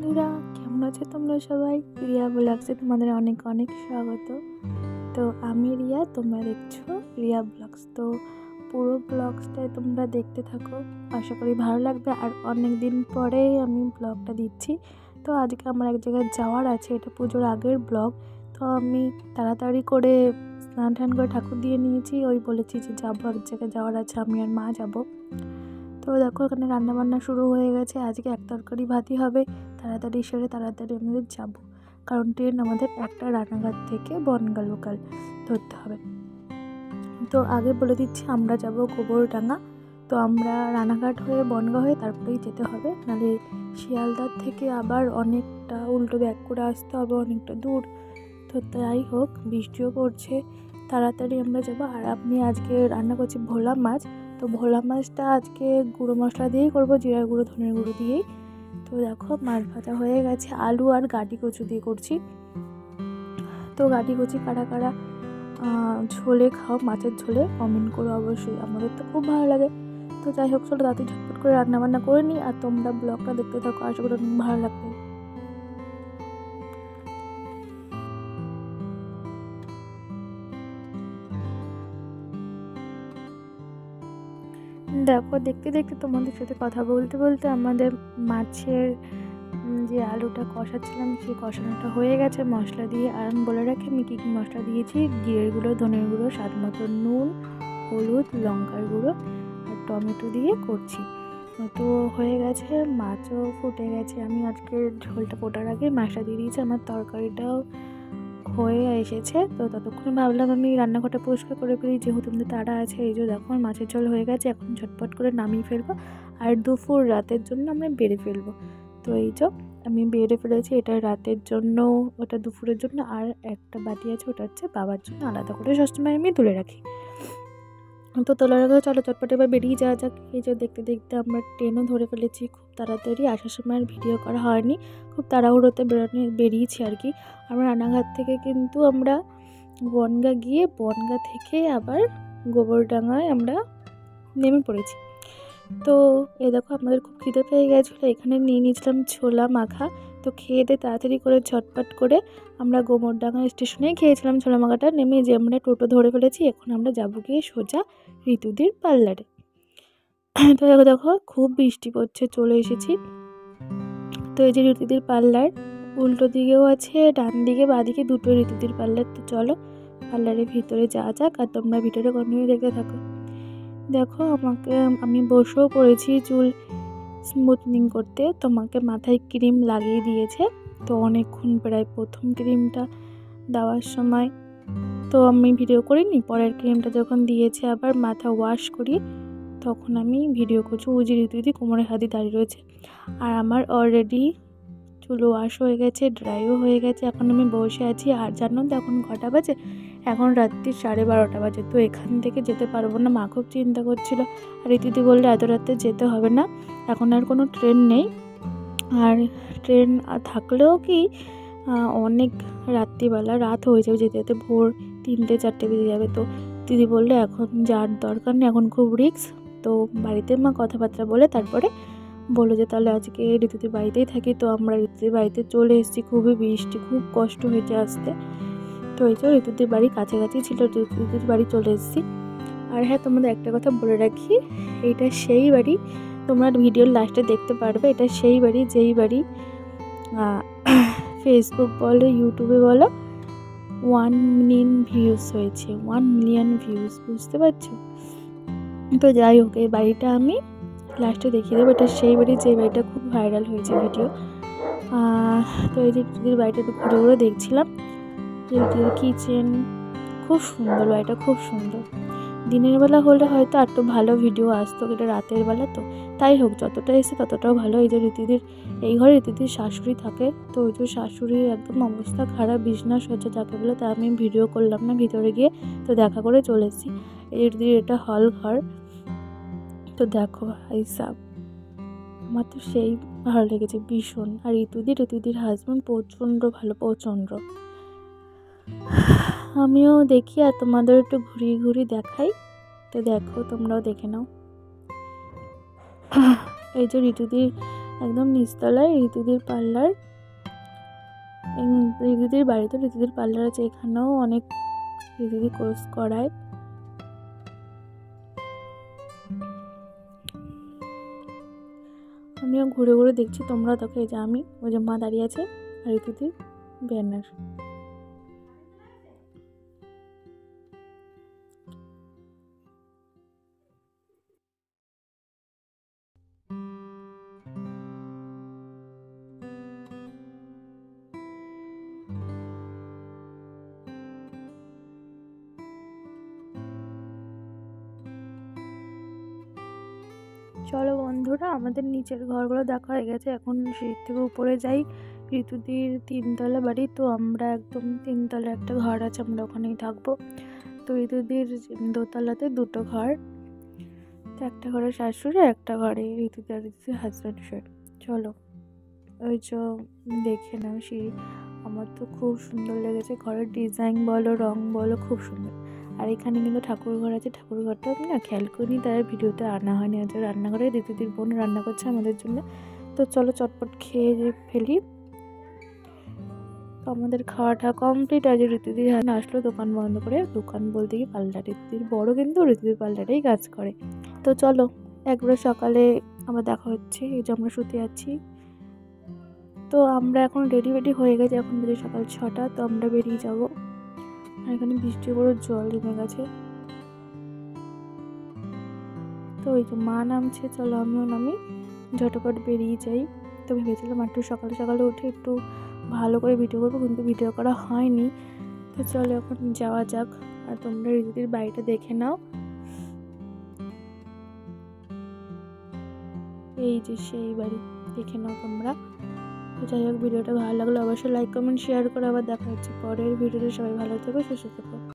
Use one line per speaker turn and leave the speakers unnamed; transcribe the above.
বন্ধুরা, কেমন আছো তোমরা সবাই? রিয়া ব্লগসে তোমাদের অনেক অনেক স্বাগত। তো আমি রিয়া, তোমরা দেখছো রিয়া ব্লগস। তো পুরো ব্লগসটাই তোমরা দেখতে থাকো, আশা করি ভালো লাগবে। আর অনেক দিন পরেই আমি ব্লগটা দিচ্ছি। তো আজকে আমার এক জায়গায় যাওয়ার আছে, এটা পুজোর আগের ব্লগ। তো আমি তাড়াতাড়ি করে স্নান টান করে ঠাকুর দিয়ে নিয়েছি, ওই বলেছি যে যাবো, এক জায়গায় যাওয়ার আছে, আমি আর মা যাবো। তো দেখো এখানে রান্নাবান্না শুরু হয়ে গেছে। আজকে এক তরকারি ভাতই হবে, তাড়াতাড়ি সেরে তাড়াতাড়ি আমাদের যাব, কারণ ট্রেন আমাদের একটা রানাঘাট থেকে বনগাঁ লোকাল ধরতে হবে। তো আগে বলে দিচ্ছি, আমরা যাব গোবরডাঙ্গা। তো আমরা রানাঘাট হয়ে বনগাঁ হয়ে তারপরেই যেতে হবে, নাহলে শিয়ালদার থেকে আবার অনেকটা উল্টো ব্যাক করে আসতে হবে, অনেকটা দূর। তো তাই হোক, বৃষ্টিও পড়ছে, তাড়াতাড়ি আমরা যাবো। আর আপনি আজকে রান্না করছি ভোলা মাছ। তো ভোলা মাছটা আজকে গুঁড়ো মশলা দিয়েই করবো, জিরার গুঁড়ো ধনের গুঁড়ো দিয়েই। তো দেখো মাছ ভাজা হয়ে গেছে, আলু আর গাটি কচু দিয়ে করছি। তো গাটি কচি কারা কারা ঝোলে খাও, মাছের ঝোলে, কমেন্ট করো অবশ্যই, আমাদের তো খুব ভালো লাগে। তো যাই হোক, চলো তাড়াতাড়ি ঝটপট করে রান্নাবান্না করে নিই, আর তোমরা ব্লগটা দেখতে থাকো, আশা করি ভালো লাগবে। দেখো দেখতে দেখতে তোমাদের সাথে কথা বলতে বলতে আমাদের মাছের যে আলুটা কষাচ্ছিলাম, সেই কষানোটা হয়ে গেছে মশলা দিয়ে। আর আমি বলে রাখি আমি কী কী মশলা দিয়েছি: জিরের গুঁড়ো, ধনের গুঁড়ো, স্বাদ মতো নুন, হলুদ, লঙ্কার গুঁড়ো আর টমেটো দিয়ে করছি। তো হয়ে গেছে, মাছও ফুটে গেছে। আমি আজকে ঝোলটা ফোটার আগে মাছটা দিয়ে দিয়েছি, আমার তরকারিটাও হয়ে এসেছে। তো ততক্ষণে ভাবলাম আমি রান্নাঘরটা পরিষ্কার করে ফেলি, যেহেতু আমাদের তাড়া আছে। এই যে দেখো মাছের ঝোল হয়ে গেছে, এখন ঝটপট করে নামিয়ে ফেলবো, আর দুপুর রাতের জন্য আমরা বেড়ে ফেলবো। তো এই যে আমি বেড়ে ফেলেছি, এটা রাতের জন্য, ওটা দুপুরের জন্য, আর একটা বাটি আছে, ওটা হচ্ছে বাবার জন্য আলাদা করে সবসময় আমি তুলে রাখি। তো তোলার আগে চলো চটপট এবার বেরিয়ে যাওয়া যাক। এই যে দেখতে দেখতে আমরা ট্রেনও ধরে ফেলেছি খুব তাড়াতাড়ি। আসার সময় আর ভিডিও করা হয়নি, খুব তাড়াহুড়োতে বেরিয়েছি আর কি। আমরা রানাঘাট থেকে কিন্তু আমরা বনগাঁ গিয়ে, বনগাঁ থেকে আবার গোবরডাঙ্গায় আমরা নেমে পড়েছি। তো এ দেখো আমাদের খুব খিদে পেয়ে গেছিলো, এখানে নিয়ে নিয়েছিলাম ছোলা মাখা। তো খেয়ে দিয়ে তাড়াতাড়ি করে ঝটপট করে আমরা গোবরডাঙ্গা স্টেশনেই খেয়েছিলাম ছোলা মাখাটা। নেমে যে আমরা টোটো ধরে ফেলেছি, এখন আমরা যাবো গিয়ে সোজা ঋতুদির পার্লারে। তো দেখো দেখো খুব বৃষ্টি পড়ছে, চলে এসেছি। তো এই যে ঋতুদির পার্লার, উল্টো দিকেও আছে, ডান দিকে বাঁ দিকে দুটো ঋতুদির পার্লার। তো চলো পার্লারের ভিতরে যাওয়া যাক, আর তোমরা ভিতরে কন্টিনিউ দেখতে থাকো। দেখো আমি বসেও পড়েছি চুল স্মুথনিং করতে। তোমাকে মাথায় ক্রিম লাগিয়ে দিয়েছে, তো অনেকক্ষণ, প্রায় প্রথম ক্রিমটা দেওয়ার সময় তো আমি ভিডিও করিনি, পরের ক্রিমটা যখন দিয়েছে আবার মাথা ওয়াশ করি, তখন আমি ভিডিও করছি। ওই যে ঋতুদি কোমরে হাতি দাঁড়িয়ে রয়েছে। আর আমার অলরেডি চুল ওয়াশ হয়ে গেছে, ড্রাইও হয়ে গেছে, এখন আমি বসে আছি। আর জানো তো এখন কটা বাজে? এখন রাত্রি 12:30 বাজে। তো এখান থেকে যেতে পারবো না, মা খুব চিন্তা করছিল। আর ঋতুদি বললে এত রাতে যেতে হবে না, এখন আর কোনো ট্রেন নেই। আর ট্রেন থাকলেও কি অনেক রাত্রিবেলা, রাত হয়ে যাবে, যেতে যেতে ভোর 3-4 বেজে যাবে। তো দিদি বললে এখন যাওয়ার দরকার নেই, এখন খুব রিস্ক। তো বাড়িতে মা কথাবার্তা বলে তারপরে বললো যে তাহলে আজকে ঋতুদির বাড়িতেই থাকি। তো আমরা ঋতুদির বাড়িতে চলে এসেছি, খুবই বৃষ্টি, খুব কষ্ট হয়েছে আসতে। তো এই যে ঋতুদির বাড়ি কাছাকাছি ছিল, ঋতুদির বাড়ি চলে এসেছি। আর হ্যাঁ, তোমাদের একটা কথা বলে রাখি, এইটা সেই বাড়ি, তোমরা ভিডিওর লাস্টে দেখতে পারবে, এটা সেই বাড়ি যেই বাড়ি ফেসবুক বলো, ইউটিউবে বলো 1 মিলিয়ন ভিউজ হয়েছে, 1 মিলিয়ন ভিউজ, বুঝতে পারছো? তো যাই হোক, এই বাড়িটা আমি লাস্টে দেখিয়ে দেবো, এটা সেই বাড়ি যে বাড়িটা খুব ভাইরাল হয়েছে ভিডিও। তো এই যে দিদির বাড়িটা একটু ঘুরে ঘুরে দেখছিলাম, দিদির কিচেন, খুব সুন্দর বাড়িটা, খুব সুন্দর। দিনের বেলা হলে হয়তো একটু ভালো ভিডিও আসতো, এটা রাতের বেলা তো তাই হোক, যতটা এসে ততটাও ভালো। এই যে ঋতুদির, এই ঘরে ঋতুদির শাশুড়ি থাকে। তো ওই যে শাশুড়ির একদম অবস্থা খারাপ, বিছনা সজ্জা যাকে বলে, তা আমি ভিডিও করলাম না ভিতরে গিয়ে, তো দেখা করে চলে এসেছি। এই ঋতুদির এটা হল ঘর। তো দেখো এইসব আমার তো সেই ভালো লেগেছে ভীষণ। আর ঋতুদির হাজব্যান্ড প্রচণ্ড ভালো, প্রচণ্ড। আমিও দেখি আর তোমাদের একটু ঘুরিয়ে ঘুরিয়ে দেখাই, তো দেখো তোমরাও দেখে নাও। এই যে ঋতুদির একদম নিচতলায় ঋতুদির পার্লার। ঋতুদির বাড়িতে ঋতুদির পার্লার আছে, এখানেও অনেক ঋতুদি কোর্স করায়। আমিও ঘুরে ঘুরে দেখছি, তোমরা দেখো। এই যে আমি, ওই যে মা দাঁড়িয়ে আছে, আর ঋতুদির ব্যানার। চলো বন্ধুরা, আমাদের নিচের ঘরগুলো দেখা হয়ে গেছে, এখন সিঁড়ির থেকে উপরে যাই। ঋতুদির 3তলা বাড়ি, তো আমরা একদম 3তলা একটা ঘর আছে, আমরা ওখানেই থাকবো। তো ঋতুদির 2তলাতে 2টো ঘর, তো একটা ঘরে শাশুড়ি, একটা ঘরে ঋতুদি আর ঋতুদির হাজব্যান্ড শুয়ে। চলো ওই যে দেখে নাও সিঁড়ি, আমার তো খুব সুন্দর লেগেছে। ঘরের ডিজাইন বলো, রং বলো, খুব সুন্দর। আর এখানে কিন্তু ঠাকুর ঘর আছে, ঠাকুর ঘরটা আমি না খেয়াল করিনি, তার ভিডিওতে আনা হয়নি। আজ রান্নাঘরে ঋতুদির বোন রান্না করছে আমাদের জন্য। তো চলো চটপট খেয়ে ফেলি। তো আমাদের খাওয়াটা কমপ্লিট। আজ ঋতুদির আসলো দোকান বন্ধ করে, দোকান বলতে কি পার্লার। ঋতুদির বড় কিন্তু ঋতুদির পার্লারেই কাজ করে। তো চলো একবার সকালে আবার দেখা হচ্ছে। এই যে আমরা শুতে যাচ্ছি, তো আমরা এখন রেডি হয়ে গেছি, এখন বাজে সকাল 6টা। তো আমরা বেরিয়ে যাব। আর এখানে বৃষ্টি বড় জল জমে গেছে। তো ওই যে মা নামছে, চলো আমিও নামি, ঝটপট বেরিয়ে যাই। তো ভেবেছিলাম একটু সকালে সকালে উঠে একটু ভালো করে ভিডিও করবো, কিন্তু ভিডিও করা হয়নি। তো চলো এখন যাওয়া যাক। আর তোমরা ঋতুদির বাড়িটা দেখে নাও, এই যে সেই বাড়ি, দেখে নাও তোমরা। তো যাই হোক, ভিডিওটা ভালো লাগলো অবশ্যই লাইক কমেন্ট শেয়ার করে। আবার দেখা হচ্ছে পরের ভিডিওতে। সবাই ভালো থেকো, সুস্থ থেকো।